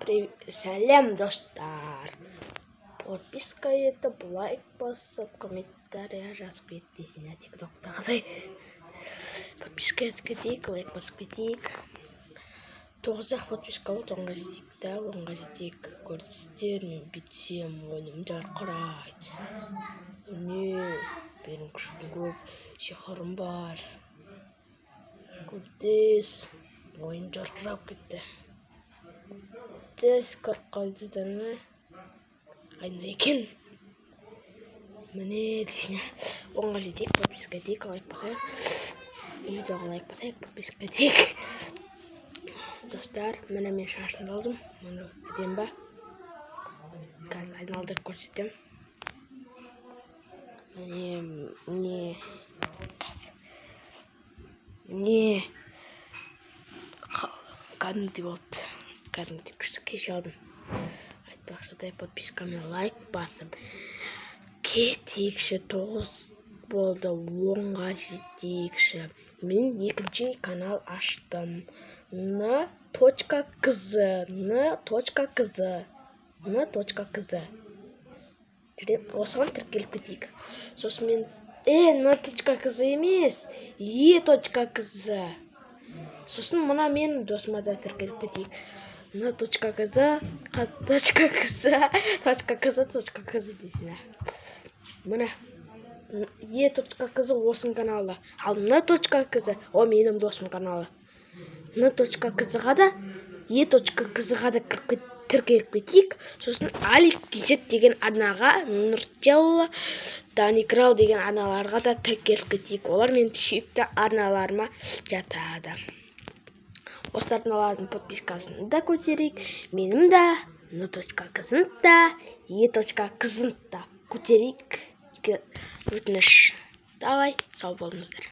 Сәлем, достар. Подписка етіп, лайк басып, комментария жазып кетсеңіздер, тиктоктағыдай. Подписка етіп кетейік, лайк басып кетейік. 9 подписка болды, 10-ға жетейік та, 10-ға жетейік. Көрдіңіздер, мен бүйтсем, ойным жарқырайды. Міне, менің күшім көп, сиқырым бар. Көрдіңіз, ойым жарқырап кетті. Тез көріп қойдыңыздар ма? Қайда екен? Міне десіне. 10-ға жетейік, подписка етейік, лайк басайық. Видеоға лайк басайық, подписка етейік. Достар, міне мен шашымды алдым. Мұны әдем ба? Қазір айналдырып көрсетем. Міне кәдімгідей болды. Кәдімгідей күшті кеше алдым. Айтпақшыдай подпискамен лайк басып кетейікші. 9 болды, 10-ға жетейікші. Мен екінші канал аштым. n.kz. Осыған тіркеліп кетейік. Сосын мен n.kz емес, e.kz. Сосын мұна мен досыма да тіркеліп кетейік. n.kz дейсіне. Мұна e.kz осының каналы. Ал n.kz о менің досым каналы. n.kz-ға да e.kz-ға да тіркеліп кетейік. Сосын Алик Кизет деген арнаға, Нұртелла, Даникрал деген арналарға да тіркеліп кетейік. Олар мен сүйікті арналарыма жатады. Осы арналардың подпискасын да көтерейік. Менің да, n.kz-ны да, e.kz-ны да көтерейік. Өтініш. Давай, сау болыңыздар.